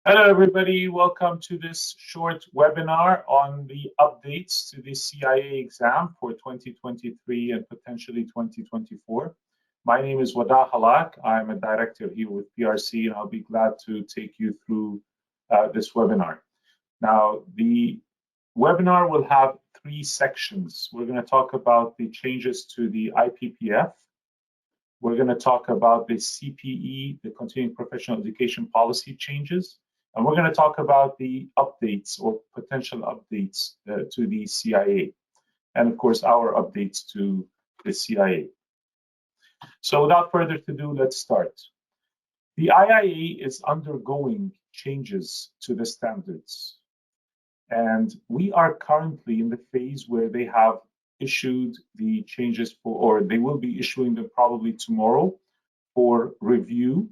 Hello, everybody. Welcome to this short webinar on the updates to the CIA exam for 2023 and potentially 2024. My name is Wada Halak. I'm a director here with PRC, and I'll be glad to take you through this webinar. Now, the webinar will have three sections. We're going to talk about the changes to the IPPF. We're going to talk about the CPE, the Continuing Professional Education Policy Changes. And we're going to talk about the updates or potential updates to the CIA, and of course, our updates to the CIA. So without further ado, let's start. The IIA is undergoing changes to the standards. And we are currently in the phase where they have issued the changes for, or they will be issuing them probably tomorrow for review.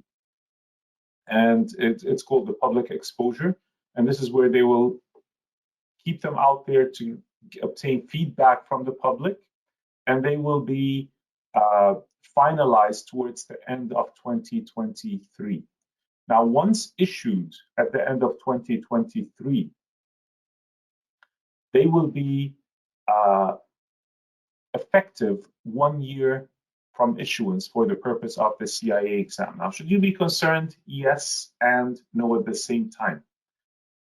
And it's called the public exposure. And this is where they will keep them out there to obtain feedback from the public. And they will be finalized towards the end of 2023. Now, once issued at the end of 2023, they will be effective 1 year from issuance for the purpose of the CIA exam. Now, should you be concerned? Yes and no at the same time.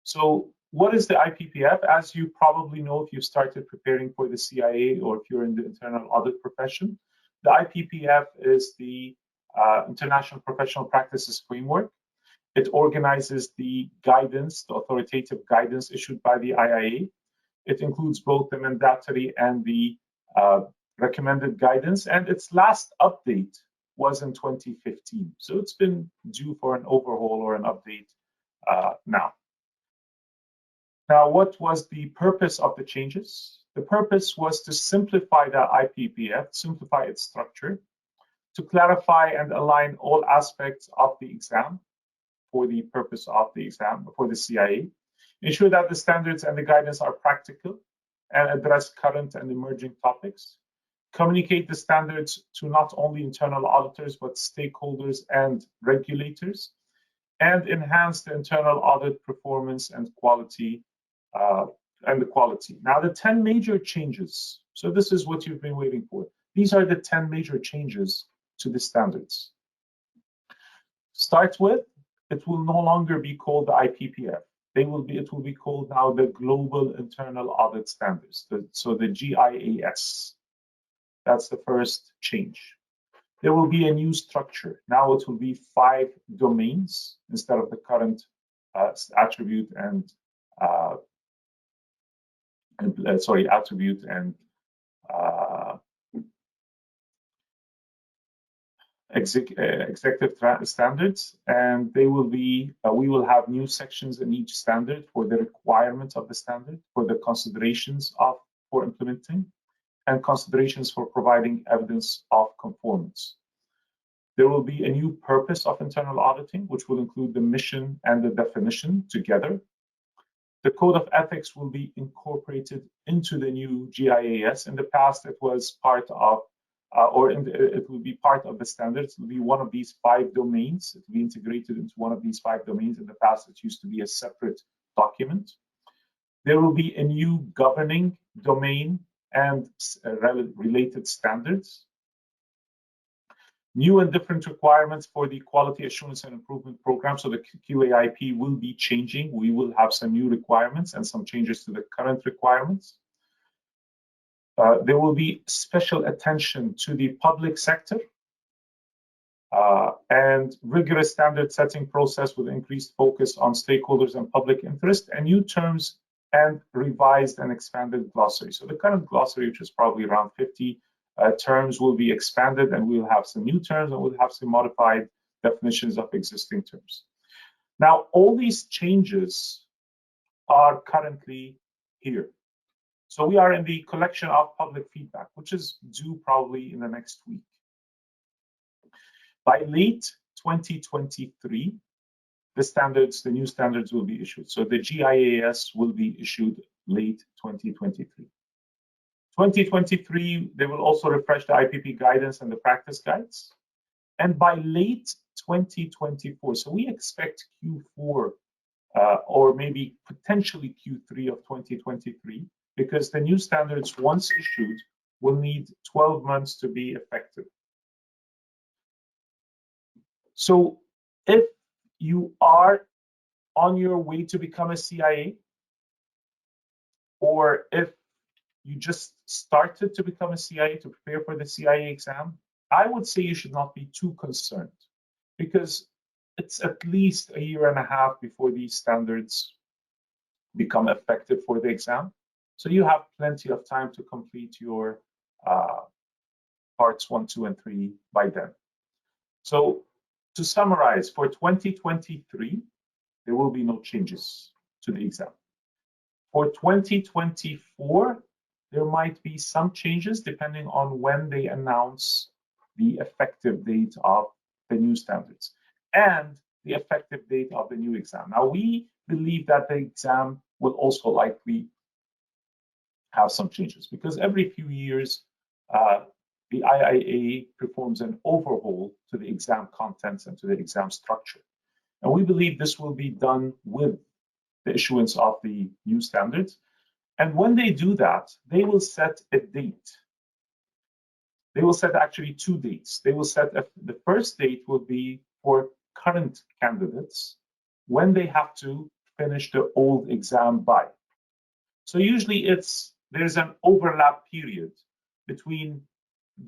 So what is the IPPF? As you probably know, if you've started preparing for the CIA or if you're in the internal audit profession, the IPPF is the International Professional Practices Framework. It organizes the guidance, the authoritative guidance issued by the IIA. It includes both the mandatory and the recommended guidance, and its last update was in 2015. So it's been due for an overhaul or an update now. Now, what was the purpose of the changes? The purpose was to simplify the IPPF, simplify its structure, to clarify and align all aspects of the exam for the purpose of the exam, for the CIA, ensure that the standards and the guidance are practical and address current and emerging topics, communicate the standards to not only internal auditors, but stakeholders and regulators, and enhance the internal audit performance and quality. Now, the 10 major changes. So this is what you've been waiting for. These are the 10 major changes to the standards. Start with, it will no longer be called the IPPF. It will be called now the Global Internal Audit Standards, so the GIAS. That's the first change. There will be a new structure. Now it will be 5 domains instead of the current attribute and executive standards, and they will be. We will have new sections in each standard for the requirements of the standard, for the considerations for implementing, and considerations for providing evidence of conformance. There will be a new purpose of internal auditing, which will include the mission and the definition together. The code of ethics will be incorporated into the new GIAS. In the past, it was part of, it will be part of the standards. It will be one of these 5 domains. It will be integrated into one of these 5 domains. In the past, it used to be a separate document. There will be a new governing domain and related standards. New and different requirements for the Quality Assurance and Improvement Program. So the QAIP will be changing. We will have some new requirements and some changes to the current requirements. There will be special attention to the public sector and rigorous standard setting process with increased focus on stakeholders and public interest, and new terms and revised and expanded glossary. So the current glossary, which is probably around 50 terms, will be expanded, and we'll have some new terms, and we'll have some modified definitions of existing terms. Now, all these changes are currently here. So we are in the collection of public feedback, which is due probably in the next week. By late 2023, the new standards will be issued. So the GIAS will be issued late 2023. 2023, they will also refresh the IPP guidance and the practice guides. And by late 2024, so we expect Q4 or maybe potentially Q3 of 2023, because the new standards, once issued, will need 12 months to be effective. So if you are on your way to become a CIA, or if you just started to become a CIA to prepare for the CIA exam, I would say you should not be too concerned, because it's at least a year and a half before these standards become effective for the exam. So you have plenty of time to complete your parts 1, 2, and 3 by then. So to summarize, for 2023, there will be no changes to the exam. For 2024, there might be some changes depending on when they announce the effective date of the new standards and the effective date of the new exam. Now, we believe that the exam will also likely have some changes, because every few years, the IIA performs an overhaul to the exam contents and to the exam structure. And we believe this will be done with the issuance of the new standards. And when they do that, they will set a date. They will set actually 2 dates. They will set the first date will be for current candidates when they have to finish the old exam by. So usually there's an overlap period between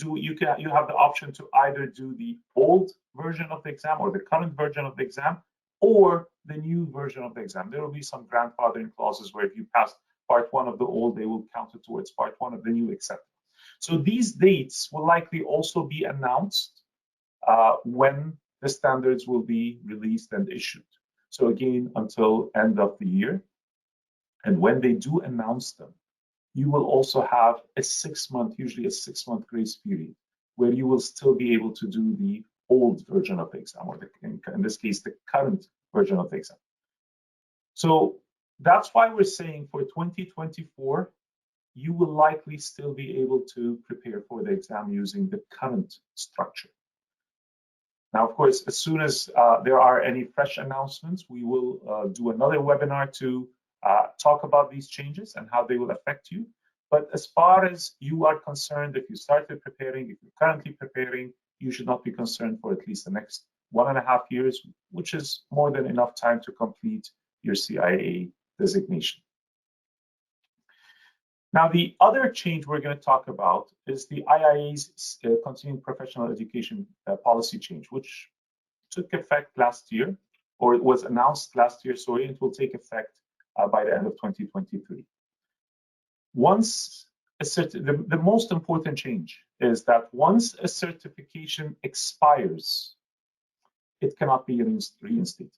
you have the option to either do the old version of the exam or the current version of the exam or the new version of the exam. There will be some grandfathering clauses where if you passed part 1 of the old, they will count it towards part 1 of the new, etc. So these dates will likely also be announced when the standards will be released and issued. So again, until end of the year. And when they do announce them, you will also have a 6-month, usually a 6-month grace period, where you will still be able to do the old version of the exam, or in this case, the current version of the exam. So that's why we're saying for 2024, you will likely still be able to prepare for the exam using the current structure. Now, of course, as soon as there are any fresh announcements, we will do another webinar to talk about these changes and how they will affect you. But as far as you are concerned, if you started preparing, if you're currently preparing, you should not be concerned for at least the next 1.5 years, which is more than enough time to complete your CIA designation. Now, the other change we're going to talk about is the IIA's Continuing Professional Education Policy Change, which took effect last year, or it was announced last year, sorry, and it will take effect by the end of 2023. Once the most important change is that once a certification expires, it cannot be reinstated.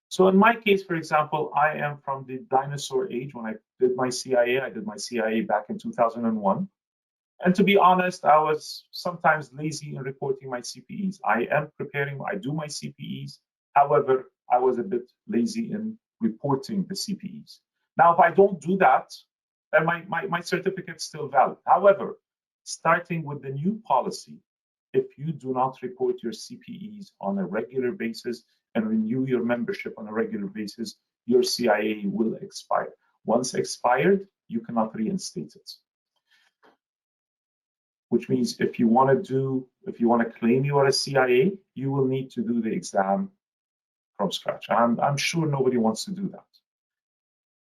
So in my case, for example, I am from the dinosaur age. When I did my CIA, I did my CIA back in 2001. And to be honest, I was sometimes lazy in reporting my CPEs. I am preparing, I do my CPEs. However, I was a bit lazy in reporting the CPEs. Now, if I don't do that, then my certificate's still valid. However, starting with the new policy, if you do not report your CPEs on a regular basis and renew your membership on a regular basis, your CIA will expire. Once expired, you cannot reinstate it. Which means if you want to claim you are a CIA, you will need to do the exam from scratch. I'm sure nobody wants to do that.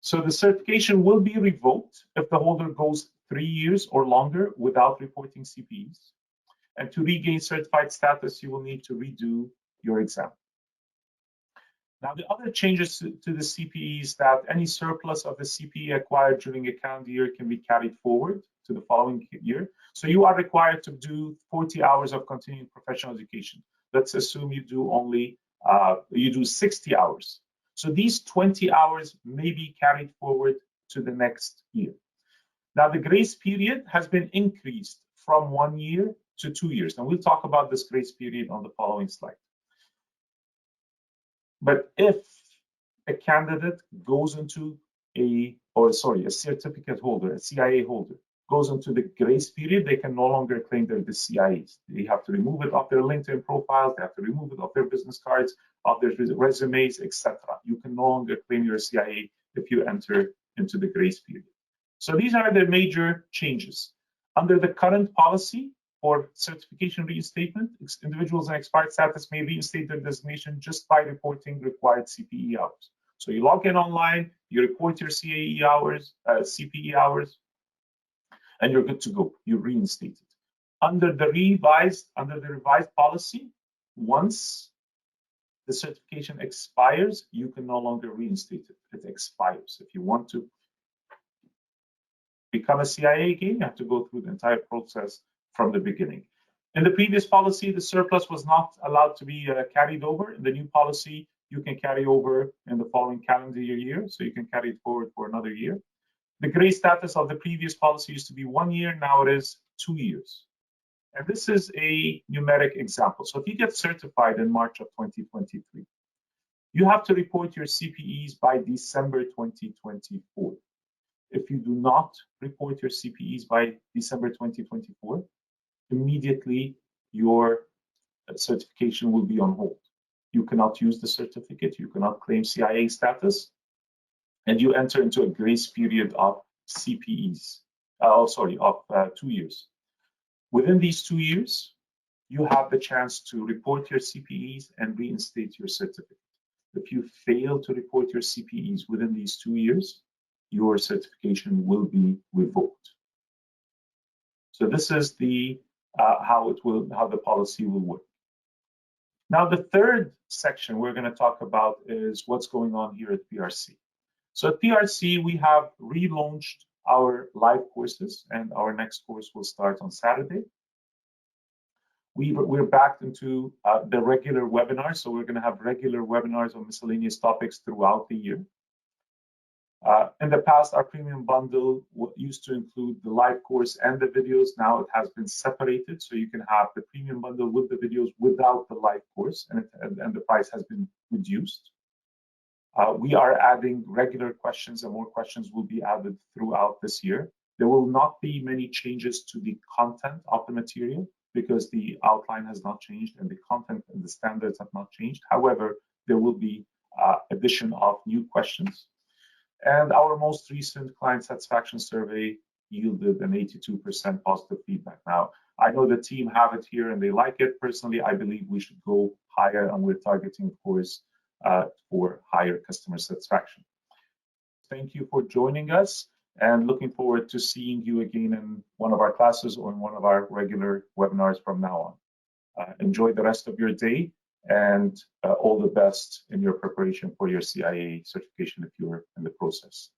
So the certification will be revoked if the holder goes 3 years or longer without reporting CPEs. And to regain certified status, you will need to redo your exam. Now, the other changes to the CPE is that any surplus of the CPE acquired during a calendar year can be carried forward to the following year. So you are required to do 40 hours of continuing professional education. Let's assume you do only, you do 60 hours. So these 20 hours may be carried forward to the next year. Now, the grace period has been increased from 1 year to 2 years. And we'll talk about this grace period on the following slide. But if a candidate goes into a certificate holder, a CIA holder, goes into the grace period, they can no longer claim they're the CIAs. They have to remove it off their LinkedIn profiles, they have to remove it off their business cards, off their resumes, etc. You can no longer claim you're a CIA if you enter into the grace period. So these are the major changes. Under the current policy for certification reinstatement, individuals in expired status may reinstate their designation just by reporting required CPE hours. So you log in online, you report your CAE hours, CPE hours, and you're good to go. You reinstate it. Under the revised policy, once the certification expires, you can no longer reinstate it. It expires. If you want to become a CIA again, you have to go through the entire process from the beginning. In the previous policy, the surplus was not allowed to be carried over. In the new policy, you can carry over in the following calendar year, so you can carry it forward for another year. The grace status of the previous policy used to be 1 year, now it is 2 years. And this is a numeric example. So if you get certified in March of 2023, you have to report your CPEs by December 2024. If you do not report your CPEs by December 2024, immediately your certification will be on hold. You cannot use the certificate, you cannot claim CIA status, and you enter into a grace period of CPEs, of 2 years. Within these 2 years, you have the chance to report your CPEs and reinstate your certificate. If you fail to report your CPEs within these 2 years, your certification will be revoked. So this is the how the policy will work. Now, the third section we're going to talk about is what's going on here at PRC. So at PRC, we have relaunched our live courses, and our next course will start on Saturday. We're back into the regular webinars, so we're going to have regular webinars on miscellaneous topics throughout the year. In the past, our premium bundle used to include the live course and the videos. Now it has been separated, so you can have the premium bundle with the videos without the live course, and the price has been reduced. We are adding regular questions, and more questions will be added throughout this year. There will not be many changes to the content of the material because the outline has not changed and the content and the standards have not changed. However, there will be addition of new questions. And our most recent client satisfaction survey yielded an 82% positive feedback. Now, I know the team have it here and they like it. Personally, I believe we should go higher, and we're targeting, of course, for higher customer satisfaction. Thank you for joining us, and looking forward to seeing you again in one of our classes or in one of our regular webinars from now on. Enjoy the rest of your day, and all the best in your preparation for your CIA certification if you're in the process.